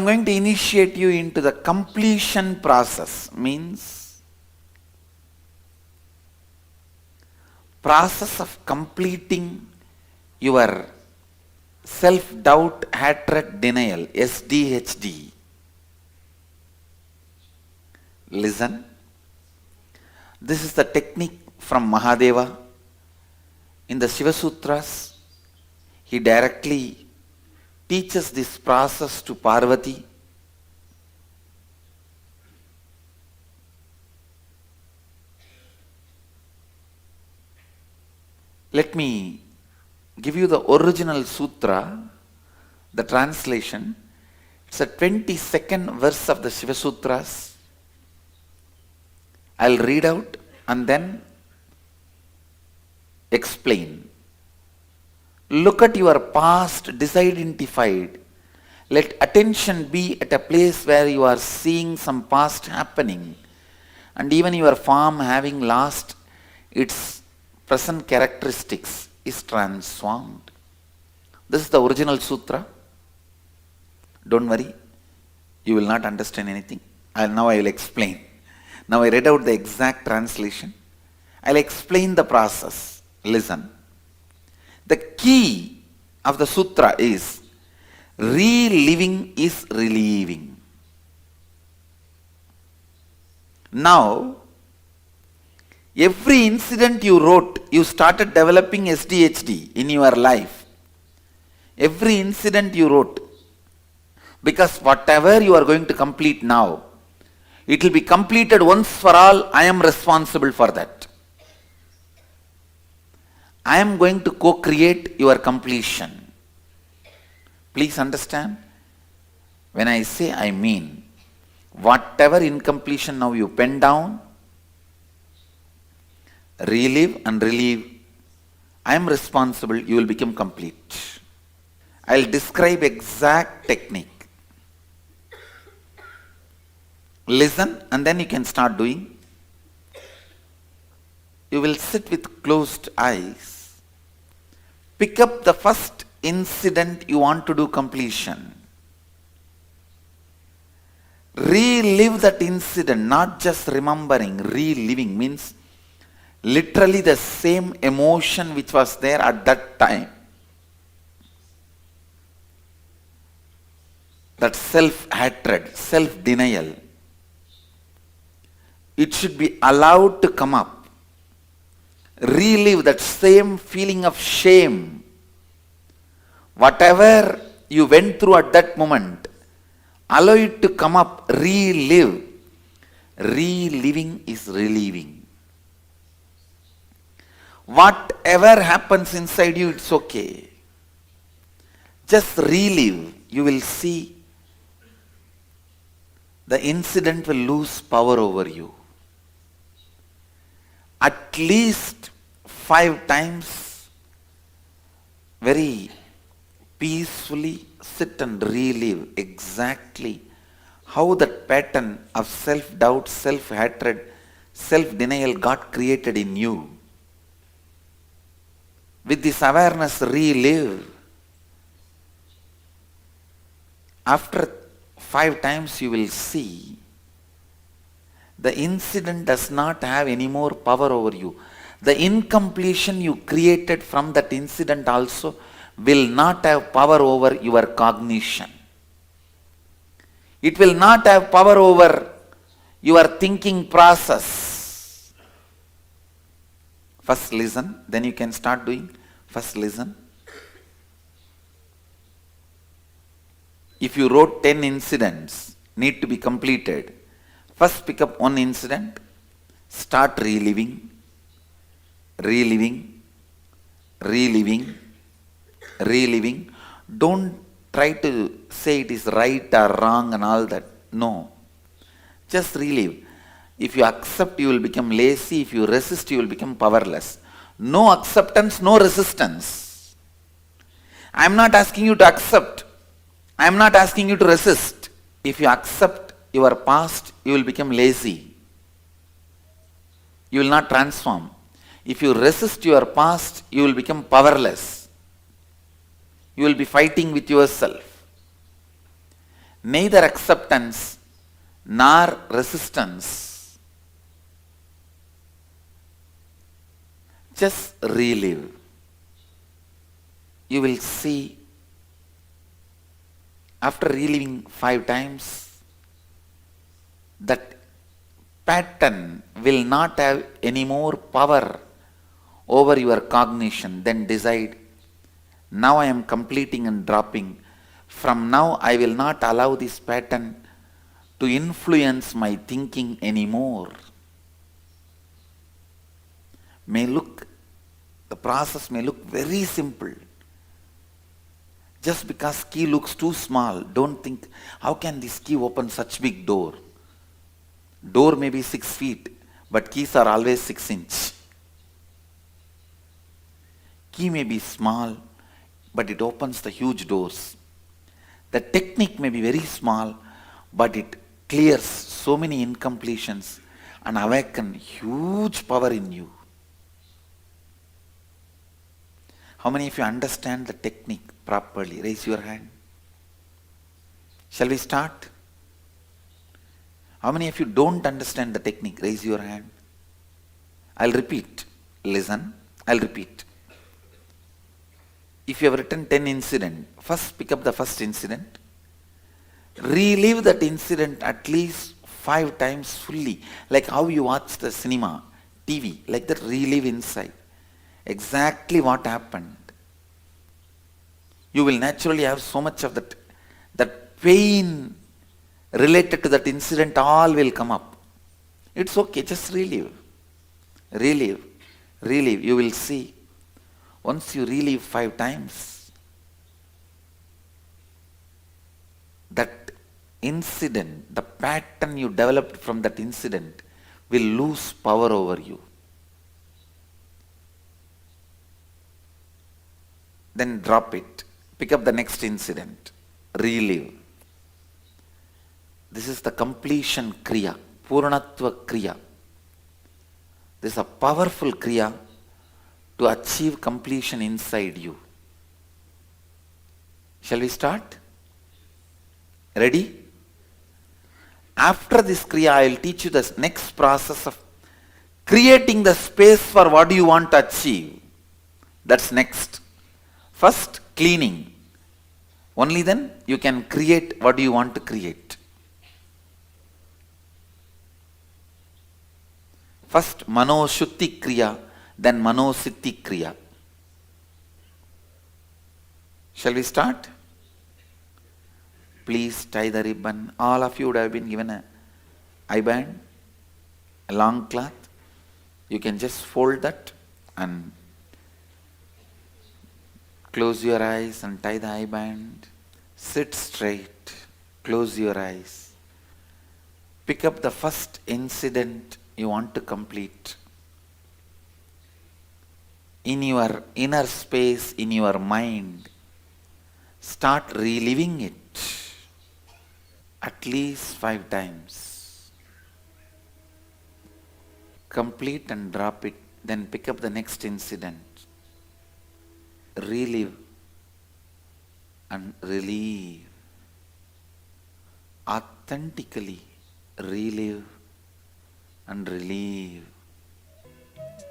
going to initiate you into the completion process. Means process of completing your self-doubt, hatred, denial, SDHD. Listen. This is the technique from Mahadeva. In the Shiva Sutras, he directly teaches this process to Parvati. Let me give you the original sutra, the translation. It's a 22nd verse of the Shiva Sutras. I'll read out and then explain. Look at your past disidentified. Let attention be at a place where you are seeing some past happening and even your form having lost its present characteristics is transformed. This is the original sutra. Don't worry, you will not understand anything. Now I will explain. Now I read out the exact translation. I'll explain the process. Listen. The key of the sutra is reliving is relieving. Now, every incident you wrote, you started developing SDHD in your life. Every incident you wrote. Because whatever you are going to complete now, it will be completed once for all. I am responsible for that. I am going to co-create your completion. Please understand. When I say I mean, whatever incompletion now you pen down, relive and relieve, I am responsible, you will become complete. I will describe exact technique. Listen and then you can start doing. You will sit with closed eyes. Pick up the first incident you want to do completion. Relive that incident, not just remembering. Reliving means literally the same emotion which was there at that time. That self-hatred, self-denial. It should be allowed to come up. Relive that same feeling of shame. Whatever you went through at that moment, allow it to come up. Relive. Reliving is relieving. Whatever happens inside you, it's okay. Just relive. You will see the incident will lose power over you. At least 5 times, very peacefully sit and relive exactly how that pattern of self-doubt, self-hatred, self-denial got created in you. With this awareness, relive. After 5 times, you will see the incident does not have any more power over you. The incompletion you created from that incident also will not have power over your cognition. It will not have power over your thinking process. First listen, then you can start doing. First listen. If you wrote 10 incidents need to be completed, first pick up one incident, start reliving, reliving, reliving, reliving. Don't try to say it is right or wrong and all that. No. Just relive. If you accept, you will become lazy. If you resist, you will become powerless. No acceptance, no resistance. I am not asking you to accept. I am not asking you to resist. If you accept your past, you will become lazy. You will not transform. If you resist your past, you will become powerless. You will be fighting with yourself. neither acceptance nor resistance. Just relive. You will see, after reliving 5 times, that pattern will not have any more power over your cognition. Then decide, now I am completing and dropping. From now I will not allow this pattern to influence my thinking anymore. The process may look very simple. Just because key looks too small, don't think, how can this key open such big door? Door may be 6 feet, but keys are always 6 inch. Key may be small, but it opens the huge doors. The technique may be very small, but it clears so many incompletions and awaken huge power in you. How many of you understand the technique properly? Raise your hand. Shall we start? How many of you don't understand the technique? Raise your hand. I'll repeat. Listen. I'll repeat. If you have written 10 incidents, first pick up the first incident. Relive that incident at least 5 times fully. Like how you watch the cinema, TV. Like that, relive inside. Exactly what happened. You will naturally have so much of that pain related to that incident, all will come up. It's okay, just relive. Relive. Relive. You will see. Once you relive 5 times, that incident, the pattern you developed from that incident will lose power over you. Then drop it. Pick up the next incident. Relive. This is the completion kriya, Purnatva kriya. This is a powerful kriya to achieve completion inside you. Shall we start? Ready? After this kriya, I will teach you the next process of creating the space for what you want to achieve. That's next. First, cleaning. Only then you can create what you want to create. First, Mano Shuddhi Kriya, then Mano Siddhi Kriya. Shall we start? Please tie the ribbon. All of you would have been given a eye band, a long cloth. You can just fold that and close your eyes and tie the eye band. Sit straight. Close your eyes. Pick up the first incident you want to complete. In your inner space, in your mind, start reliving it at least 5 times. Complete and drop it. Then pick up the next incident. Relive and relieve. Authentically relive and relieve.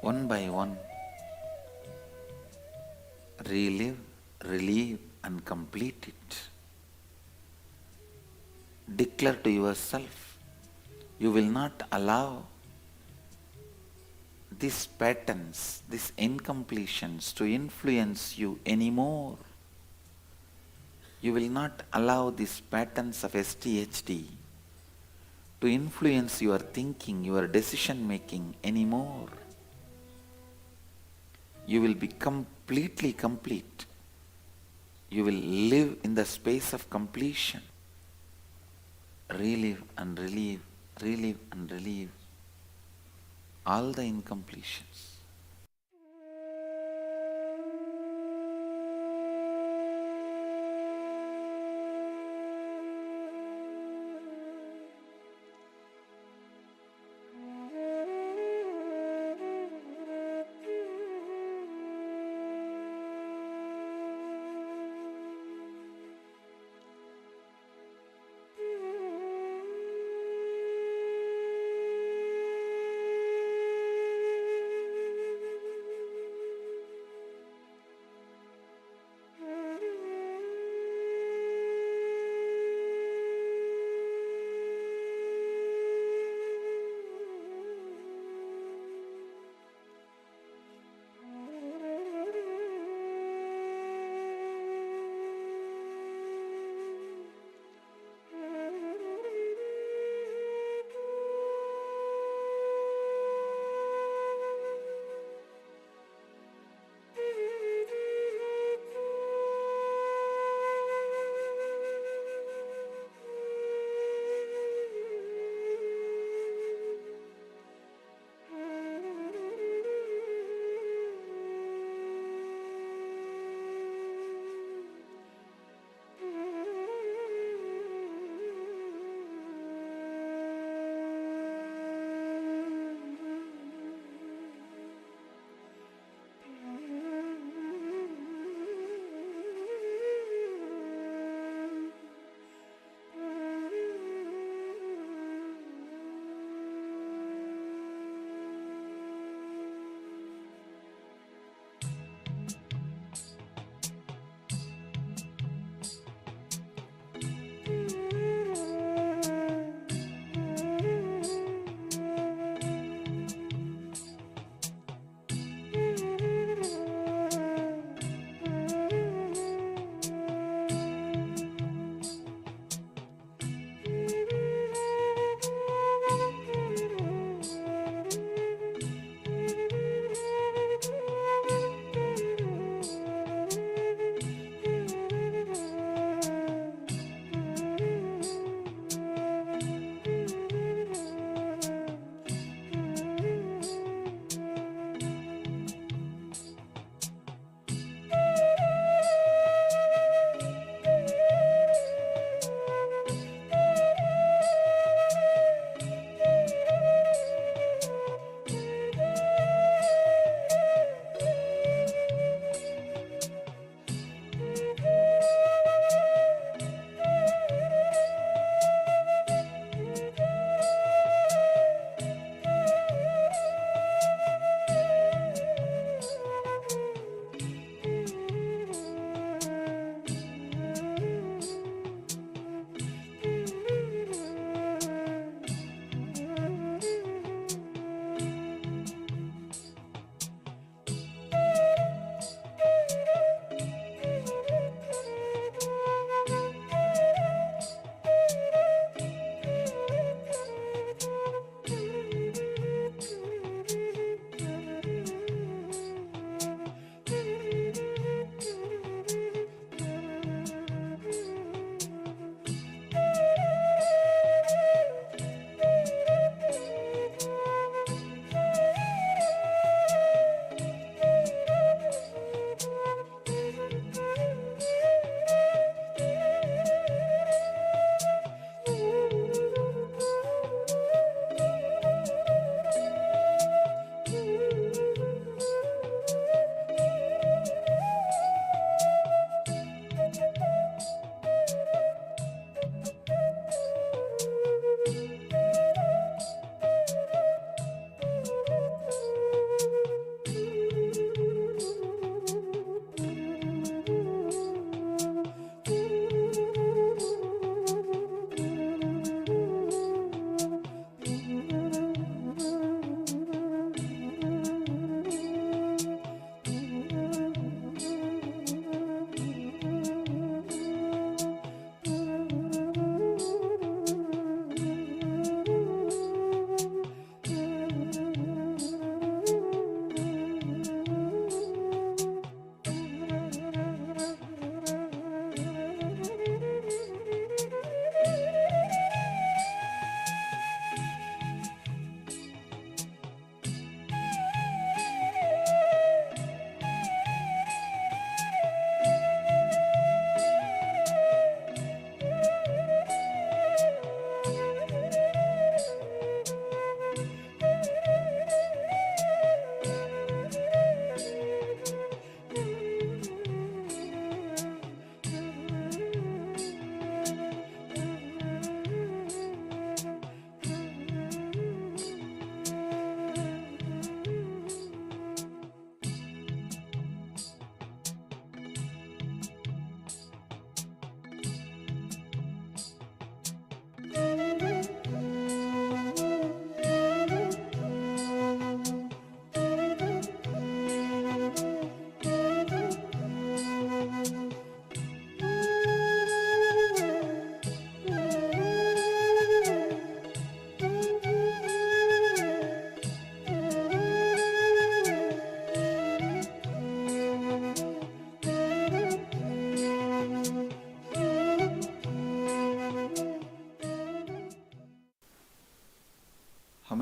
One by one. Relive, relieve and complete it. Declare to yourself, you will not allow these patterns, these incompletions to influence you anymore. You will not allow these patterns of SDHD to influence your thinking, your decision making anymore. You will be completely complete. You will live in the space of completion. Relive and relieve, relive and relieve all the incompletions.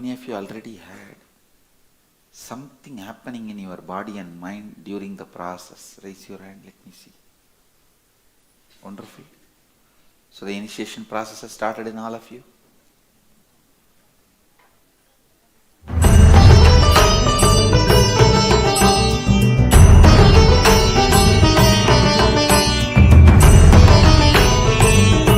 many of you already had something happening in your body and mind during the process? Raise your hand, let me see. Wonderful. So the initiation process has started in all of you.